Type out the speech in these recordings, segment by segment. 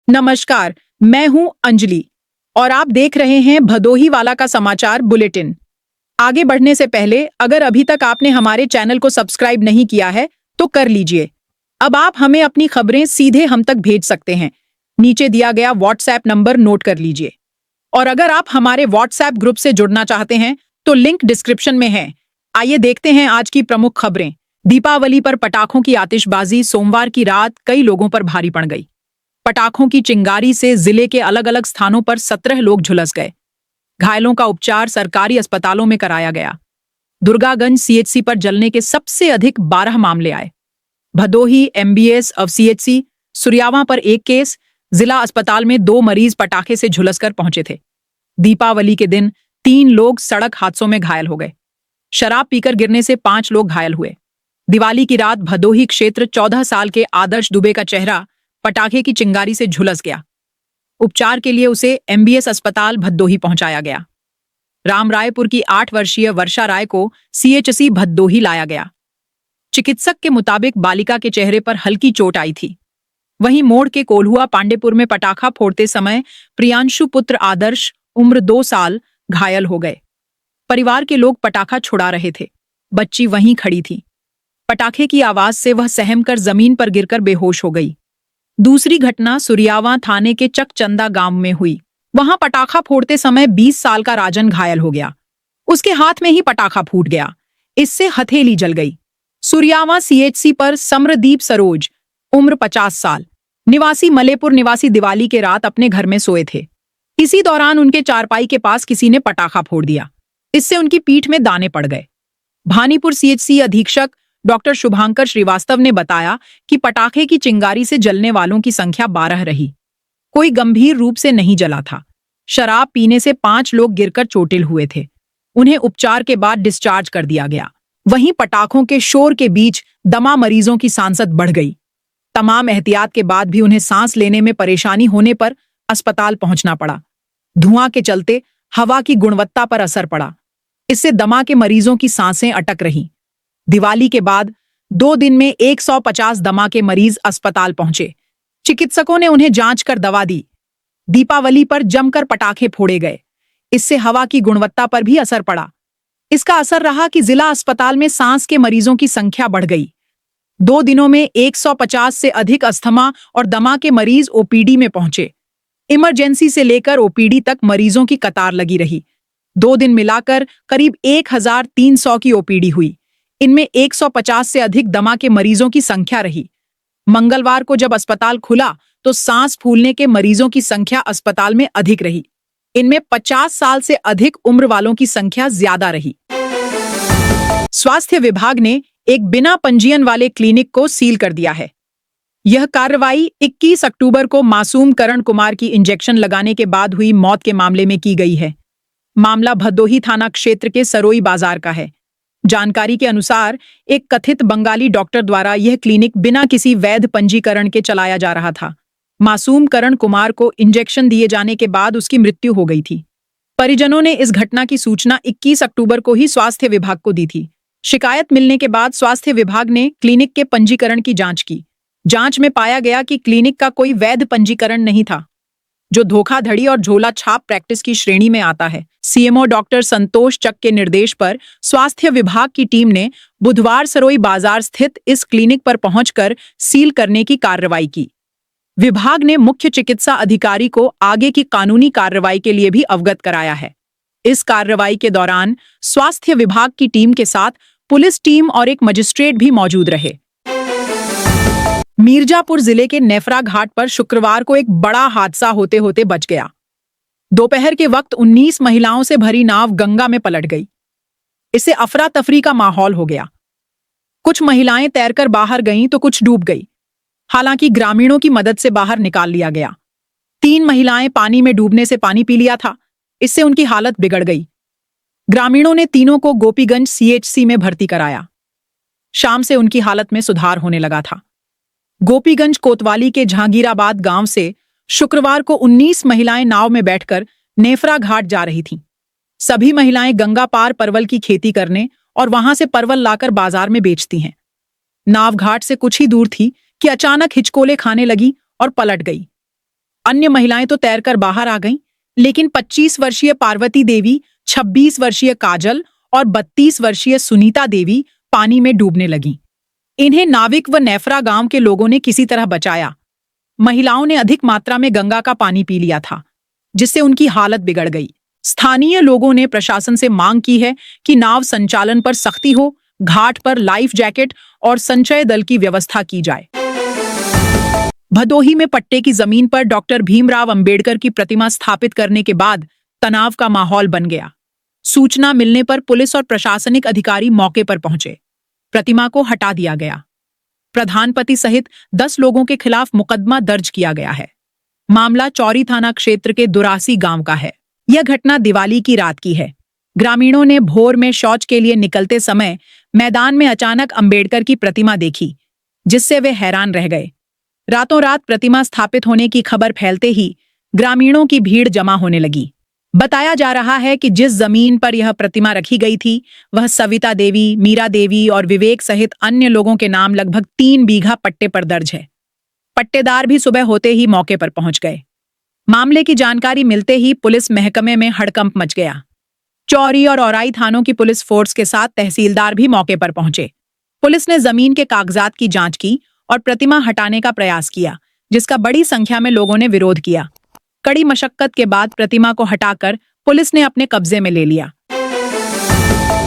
नमस्कार, मैं हूं अंजलि और आप देख रहे हैं भदोही वाला का समाचार बुलेटिन। आगे बढ़ने से पहले अगर अभी तक आपने हमारे चैनल को सब्सक्राइब नहीं किया है तो कर लीजिए। अब आप हमें अपनी खबरें सीधे हम तक भेज सकते हैं। नीचे दिया गया व्हाट्सएप नंबर नोट कर लीजिए। और अगर आप हमारे व्हाट्सएप ग्रुप से जुड़ना चाहते हैं तो लिंक डिस्क्रिप्शन में है। आइए देखते हैं आज की प्रमुख खबरें। दीपावली पर पटाखों की आतिशबाजी सोमवार की रात कई लोगों पर भारी पड़ गई। पटाखों की चिंगारी से जिले के अलग अलग स्थानों पर 17 लोग झुलस गए। घायलों का उपचार सरकारी अस्पतालों में कराया गया। दुर्गागंज सीएचसी पर जलने के सबसे अधिक 12 मामले आए। Bhadohi MBS of CHC Suriyawan पर 1 केस। जिला अस्पताल में 2 मरीज पटाखे से झुलसकर पहुंचे थे। दीपावली के दिन 3 लोग सड़क हादसों में घायल हो गए। शराब पीकर गिरने से 5 लोग घायल हुए। दिवाली की रात भदोही क्षेत्र 14 साल के आदर्श दुबे का चेहरा पटाखे की चिंगारी से झुलस गया। उपचार के लिए उसे एमबीएस अस्पताल भदोही पहुंचाया गया। रामरायपुर की 8 वर्षीय वर्षा राय को सीएचसी भदोही लाया गया। चिकित्सक के मुताबिक बालिका के चेहरे पर हल्की चोट आई थी। वहीं मोड़ के कोल्हुआ पांडेपुर में पटाखा फोड़ते समय प्रियांशु पुत्र आदर्श उम्र 2 साल घायल हो गए। परिवार के लोग पटाखा छुड़ा रहे थे। बच्ची वहीं खड़ी थी। पटाखे की आवाज से वह सहम कर जमीन पर गिरकर बेहोश हो गई। दूसरी घटना सुरियावा थाने के चकचंदा गांव में हुई। वहां पटाखा फोड़ते समय 20 साल का राजन घायल हो गया। उसके हाथ में ही पटाखा फूट गया। इससे हथेली जल गई। सुरियावा सीएचसी पर समरदीप सरोज उम्र 50 साल निवासी मलेपुर निवासी दिवाली के रात अपने घर में सोए थे। इसी दौरान उनके चारपाई के पास किसी ने पटाखा फोड़ दिया। इससे उनकी पीठ में दाने पड़ गए। भानीपुर सीएचसी अधीक्षक डॉक्टर शुभांकर श्रीवास्तव ने बताया कि पटाखे की चिंगारी से जलने वालों की संख्या 12 रही। कोई गंभीर रूप से नहीं जला था। शराब पीने से 5 लोग गिरकर चोटिल हुए थे। उन्हें उपचार के बाद डिस्चार्ज कर दिया गया। वहीं पटाखों के शोर के बीच दमा मरीजों की सांसत बढ़ गई। तमाम एहतियात के बाद भी उन्हें सांस लेने में परेशानी होने पर अस्पताल पहुंचना पड़ा। धुआं के चलते हवा की गुणवत्ता पर असर पड़ा। इससे दमा के मरीजों की सांसें अटक रहीं। दिवाली के बाद 2 दिन में 150 दमा के मरीज अस्पताल पहुंचे। चिकित्सकों ने उन्हें जांच कर दवा दी। दीपावली पर जमकर पटाखे फोड़े गए। इससे हवा की गुणवत्ता पर भी असर पड़ा। इसका असर रहा कि जिला अस्पताल में सांस के मरीजों की संख्या बढ़ गई। 2 दिनों में 150 से अधिक अस्थमा और दमा के मरीज ओपीडी में पहुंचे। इमरजेंसी से लेकर ओपीडी तक मरीजों की कतार लगी रही। 2 दिन मिलाकर करीब 1300 की ओपीडी हुई। इनमें 150 से अधिक दमा के मरीजों की संख्या रही। मंगलवार को जब अस्पताल खुला तो सांस फूलने के मरीजों की संख्या अस्पताल में अधिक रही। इनमें 50 साल से अधिक उम्र वालों की संख्या ज्यादा रही। स्वास्थ्य विभाग ने एक बिना पंजीयन वाले क्लिनिक को सील कर दिया है। यह कार्रवाई 21 अक्टूबर को मासूम करण कुमार की इंजेक्शन लगाने के बाद हुई मौत के मामले में की गई है। मामला भदोही थाना क्षेत्र के सरोई बाजार का है। जानकारी के अनुसार एक कथित बंगाली डॉक्टर द्वारा यह क्लिनिक बिना किसी वैध पंजीकरण के चलाया जा रहा था। मासूम करण कुमार को इंजेक्शन दिए जाने के बाद उसकी मृत्यु हो गई थी। परिजनों ने इस घटना की सूचना 21 अक्टूबर को ही स्वास्थ्य विभाग को दी थी। शिकायत मिलने के बाद स्वास्थ्य विभाग ने क्लिनिक के पंजीकरण की जांच की। जांच में पाया गया कि क्लिनिक का कोई वैध पंजीकरण नहीं था, जो धोखाधड़ी और झोला छाप प्रैक्टिस की श्रेणी में आता है। सीएमओ डॉक्टर संतोष चक के निर्देश पर स्वास्थ्य विभाग की टीम ने बुधवार सरोई बाजार स्थित इस क्लिनिक पर पहुंचकर सील करने की कार्रवाई की। विभाग ने मुख्य चिकित्सा अधिकारी को आगे की कानूनी कार्रवाई के लिए भी अवगत कराया है। इस कार्रवाई के दौरान स्वास्थ्य विभाग की टीम के साथ पुलिस टीम और एक मजिस्ट्रेट भी मौजूद रहे। मिर्जापुर जिले के नेफरा घाट पर शुक्रवार को एक बड़ा हादसा होते होते बच गया। दोपहर के वक्त 19 महिलाओं से भरी नाव गंगा में पलट गई। इससे अफरा तफरी का माहौल हो गया। कुछ महिलाएं तैरकर बाहर गईं तो कुछ डूब गई। हालांकि ग्रामीणों की मदद से बाहर निकाल लिया गया। 3 महिलाएं पानी में डूबने से पानी पी लिया था। इससे उनकी हालत बिगड़ गई। ग्रामीणों ने तीनों को गोपीगंज सीएचसी में भर्ती कराया। शाम से उनकी हालत में सुधार होने लगा था। गोपीगंज कोतवाली के जहांगीराबाद गांव से शुक्रवार को 19 महिलाएं नाव में बैठकर नेफरा घाट जा रही थीं। सभी महिलाएं गंगा पार परवल की खेती करने और वहां से परवल लाकर बाजार में बेचती हैं। नाव घाट से कुछ ही दूर थी कि अचानक हिचकोले खाने लगी और पलट गई। अन्य महिलाएं तो तैरकर बाहर आ गईं, लेकिन 25 वर्षीय पार्वती देवी, 26 वर्षीय काजल और 32 वर्षीय सुनीता देवी पानी में डूबने लगीं। इन्हें नाविक व नेफरा गांव के लोगों ने किसी तरह बचाया। महिलाओं ने अधिक मात्रा में गंगा का पानी पी लिया था, जिससे उनकी हालत बिगड़ गई। स्थानीय लोगों ने प्रशासन से मांग की है कि नाव संचालन पर सख्ती हो, घाट पर लाइफ जैकेट और संचय दल की व्यवस्था की जाए। भदोही में पट्टे की जमीन पर डॉक्टर भीमराव अंबेडकर की प्रतिमा स्थापित करने के बाद तनाव का माहौल बन गया। सूचना मिलने पर पुलिस और प्रशासनिक अधिकारी मौके पर पहुंचे। प्रतिमा को हटा दिया गया। प्रधानपति सहित 10 लोगों के खिलाफ मुकदमा दर्ज किया गया है। मामला चौरी थाना क्षेत्र के दुरासी गांव का है। यह घटना दिवाली की रात की है। ग्रामीणों ने भोर में शौच के लिए निकलते समय मैदान में अचानक अंबेडकर की प्रतिमा देखी, जिससे वे हैरान रह गए। रातों रात प्रतिमा स्थापित होने की खबर फैलते ही ग्रामीणों की भीड़ जमा होने लगी। बताया जा रहा है कि जिस जमीन पर यह प्रतिमा रखी गई थी, वह सविता देवी, मीरा देवी और विवेक सहित अन्य लोगों के नाम लगभग 3 बीघा पट्टे पर दर्ज है। पट्टेदार भी सुबह होते ही मौके पर पहुंच गए। मामले की जानकारी मिलते ही पुलिस महकमे में हड़कंप मच गया। चौरी और औराई थानों की पुलिस फोर्स के साथ तहसीलदार भी मौके पर पहुंचे। पुलिस ने जमीन के कागजात की जांच की और प्रतिमा हटाने का प्रयास किया, जिसका बड़ी संख्या में लोगों ने विरोध किया। कड़ी मशक्कत के बाद प्रतिमा को हटाकर पुलिस ने अपने कब्जे में ले लिया।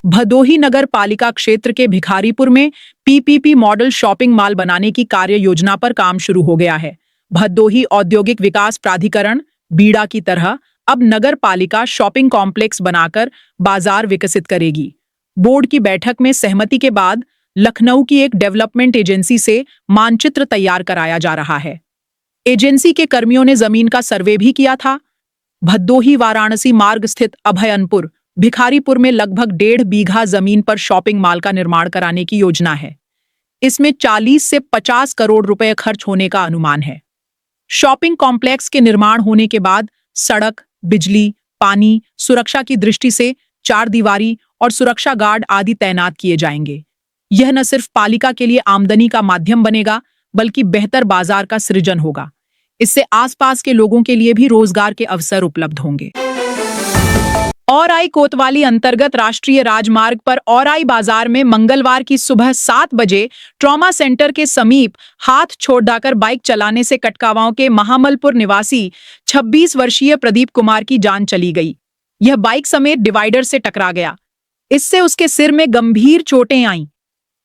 भदोही नगर पालिका क्षेत्र के भिखारीपुर में पीपीपी मॉडल शॉपिंग मॉल बनाने की कार्य योजना पर काम शुरू हो गया है। भदोही औद्योगिक विकास प्राधिकरण बीड़ा की तरह अब नगर पालिका शॉपिंग कॉम्प्लेक्स बनाकर बाजार विकसित करेगी। बोर्ड की बैठक में सहमति के बाद लखनऊ की एक डेवलपमेंट एजेंसी से मानचित्र तैयार कराया जा रहा है। एजेंसी के कर्मियों ने जमीन का सर्वे भी किया था। भदोही वाराणसी मार्ग स्थित अभयनपुर भिखारीपुर में लगभग 1.5 बीघा जमीन पर शॉपिंग मॉल का निर्माण कराने की योजना है। इसमें 40 से 50 करोड़ रुपए खर्च होने का अनुमान है। शॉपिंग कॉम्प्लेक्स के निर्माण होने के बाद सड़क, बिजली, पानी, सुरक्षा की दृष्टि से 4 दीवारी और सुरक्षा गार्ड आदि तैनात किए जाएंगे। यह न सिर्फ पालिका के लिए आमदनी का माध्यम बनेगा, बल्कि बेहतर बाजार का सृजन होगा। इससे आसपास के लोगों के लिए भी रोजगार के अवसर उपलब्ध होंगे। औराई कोतवाली अंतर्गत राष्ट्रीय राजमार्ग पर औराई बाजार में मंगलवार की सुबह 7 बजे ट्रॉमा सेंटर के समीप हाथ छोड़कर बाइक चलाने से कटकावांव के महामलपुर निवासी 26 वर्षीय प्रदीप कुमार की जान चली गई। यह बाइक समेत डिवाइडर से टकरा गया। इससे उसके सिर में गंभीर चोटें आईं।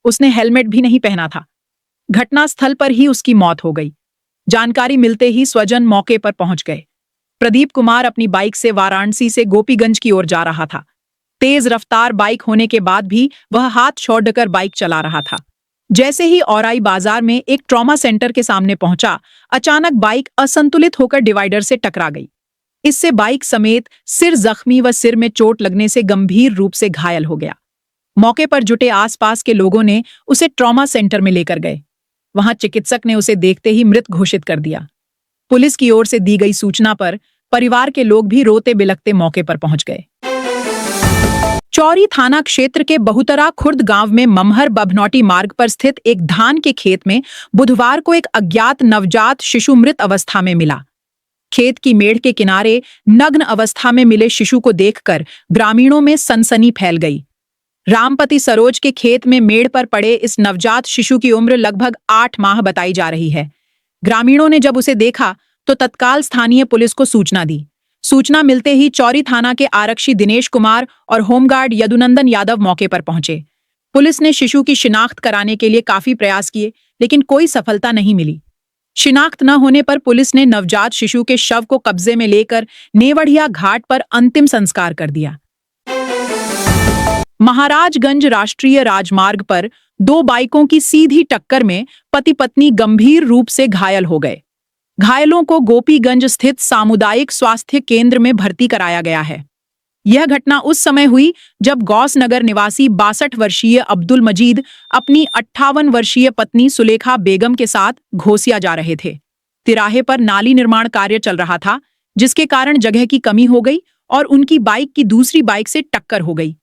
उसने हेलमेट भी नहीं पहना था। घटनास्थल पर ही उसकी मौत हो गई। जानकारी मिलते ही स्वजन मौके पर पहुंच गए। प्रदीप कुमार अपनी बाइक से वाराणसी से गोपीगंज की ओर जा रहा था। तेज रफ्तार बाइक होने के बाद भी वह हाथ छोड़कर बाइक चला रहा था। जैसे ही औराई बाजार में एक ट्रॉमा सेंटर के सामने पहुंचा, अचानक बाइक असंतुलित होकर डिवाइडर से टकरा गई। इससे बाइक समेत सिर जख्मी व सिर में चोट लगने से गंभीर रूप से घायल हो गया। मौके पर जुटे आसपास के लोगों ने उसे ट्रॉमा सेंटर में लेकर गए। वहां चिकित्सक ने उसे देखते ही मृत घोषित कर दिया। पुलिस की ओर से दी गई सूचना पर परिवार के लोग भी रोते बिलखते मौके पर पहुंच गए। चौरी थाना क्षेत्र के बहुतरा खुर्द गांव में ममहर बभनौटी मार्ग पर स्थित एक धान के खेत में बुधवार को एक अज्ञात नवजात शिशु मृत अवस्था में मिला। खेत की मेड़ के किनारे नग्न अवस्था में मिले शिशु को देखकर ग्रामीणों में सनसनी फैल गई। रामपति सरोज के खेत में मेड़ पर पड़े इस नवजात शिशु की उम्र लगभग 8 माह बताई जा रही है। ग्रामीणों ने जब उसे देखा तो तत्काल स्थानीय पुलिस को सूचना दी। सूचना मिलते ही चौरी थाना के आरक्षी दिनेश कुमार और होमगार्ड यदुनंदन यादव मौके पर पहुंचे। पुलिस ने शिशु की शिनाख्त कराने के लिए काफी प्रयास किए, लेकिन कोई सफलता नहीं मिली। शिनाख्त न होने पर पुलिस ने नवजात शिशु के शव को कब्जे में लेकर नेवढ़िया घाट पर अंतिम संस्कार कर दिया। महाराजगंज राष्ट्रीय राजमार्ग पर 2 बाइकों की सीधी टक्कर में पति पत्नी गंभीर रूप से घायल हो गए। घायलों को गोपीगंज स्थित सामुदायिक स्वास्थ्य केंद्र में भर्ती कराया गया है। यह घटना उस समय हुई जब गौस नगर निवासी 62 वर्षीय अब्दुल मजीद अपनी 58 वर्षीय पत्नी सुलेखा बेगम के साथ घोसिया जा रहे थे। तिराहे पर नाली निर्माण कार्य चल रहा था, जिसके कारण जगह की कमी हो गई और उनकी बाइक की दूसरी बाइक से टक्कर हो गई।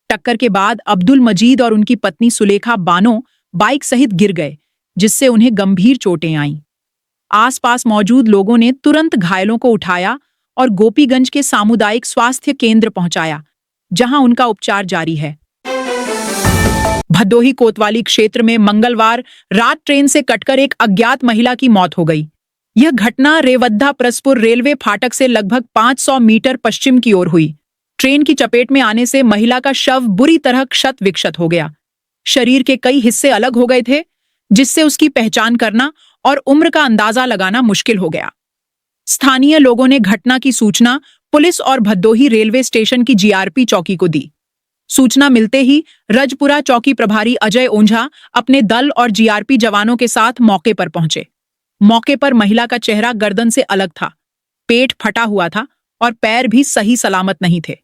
टक्कर के बाद अब्दुल मजीद और उनकी पत्नी सुलेखा बानो बाइक सहित गिर गए, जिससे उन्हें गंभीर चोटें आईं। आसपास मौजूद लोगों ने तुरंत घायलों को उठाया और गोपीगंज के सामुदायिक स्वास्थ्य केंद्र पहुंचाया, जहां उनका उपचार जारी है। भदोही कोतवाली क्षेत्र में मंगलवार रात ट्रेन से कटकर एक अज्ञात महिला की मौत हो गई। यह घटना रेवद्दा परसपुर रेलवे फाटक से लगभग 500 मीटर पश्चिम की ओर हुई। ट्रेन की चपेट में आने से महिला का शव बुरी तरह क्षत विक्षत हो गया। शरीर के कई हिस्से अलग हो गए थे, जिससे उसकी पहचान करना और उम्र का अंदाजा लगाना मुश्किल हो गया। स्थानीय लोगों ने घटना की सूचना पुलिस और भदोही रेलवे स्टेशन की जीआरपी चौकी को दी। सूचना मिलते ही रजपुरा चौकी प्रभारी अजय ओंझा अपने दल और जीआरपी जवानों के साथ मौके पर पहुंचे। मौके पर महिला का चेहरा गर्दन से अलग था, पेट फटा हुआ था और पैर भी सही सलामत नहीं थे।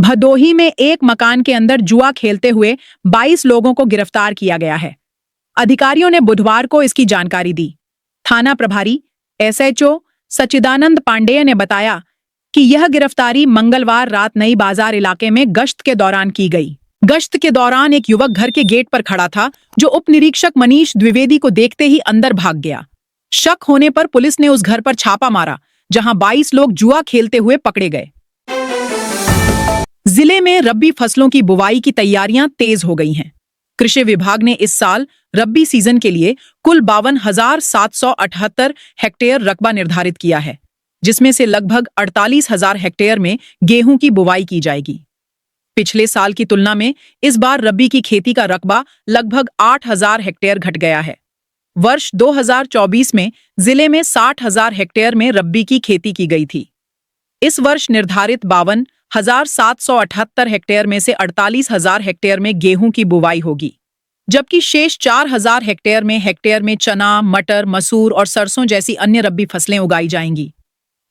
भदोही में एक मकान के अंदर जुआ खेलते हुए 22 लोगों को गिरफ्तार किया गया है। अधिकारियों ने बुधवार को इसकी जानकारी दी। थाना प्रभारी एसएचओ सच्चिदानंद पांडेय ने बताया कि यह गिरफ्तारी मंगलवार रात नई बाजार इलाके में गश्त के दौरान की गई। गश्त के दौरान एक युवक घर के गेट पर खड़ा था, जो उप निरीक्षक मनीष द्विवेदी को देखते ही अंदर भाग गया। शक होने पर पुलिस ने उस घर पर छापा मारा, जहां 22 लोग जुआ खेलते हुए पकड़े गए। जिले में रबी फसलों की बुवाई की तैयारियां तेज हो गई हैं। कृषि विभाग ने इस साल रबी सीजन के लिए कुल 52,778 हेक्टेयर रकबा निर्धारित किया है, जिसमें से लगभग 48,000 हेक्टेयर में गेहूं की बुवाई की जाएगी। पिछले साल की तुलना में इस बार रबी की खेती का रकबा लगभग 8,000 हेक्टेयर घट गया है। वर्ष 2024 में जिले में 60,000 हेक्टेयर में रबी की खेती की गई थी। इस वर्ष निर्धारित 52,778 हेक्टेयर में से 48,000 हेक्टेयर में गेहूं की बुवाई होगी, जबकि शेष 4,000 हेक्टेयर में चना, मटर, मसूर और सरसों जैसी अन्य रबी फसलें उगाई जाएंगी।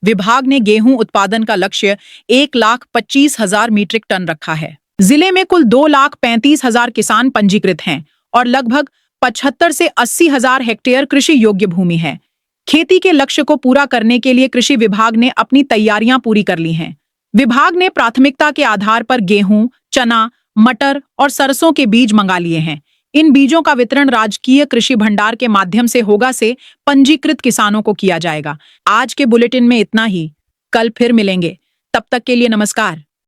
विभाग ने गेहूं उत्पादन का लक्ष्य 1,25,000 मीट्रिक टन रखा है। जिले में कुल 2,35,000 किसान पंजीकृत हैं और लगभग 75 से 80,000 हेक्टेयर कृषि योग्य भूमि है। खेती के लक्ष्य को पूरा करने के लिए कृषि विभाग ने अपनी तैयारियां पूरी कर ली हैं। विभाग ने प्राथमिकता के आधार पर गेहूं, चना, मटर और सरसों के बीज मंगा लिए हैं। इन बीजों का वितरण राजकीय कृषि भंडार के माध्यम से होगा से पंजीकृत किसानों को किया जाएगा। आज के बुलेटिन में इतना ही। कल फिर मिलेंगे। तब तक के लिए नमस्कार।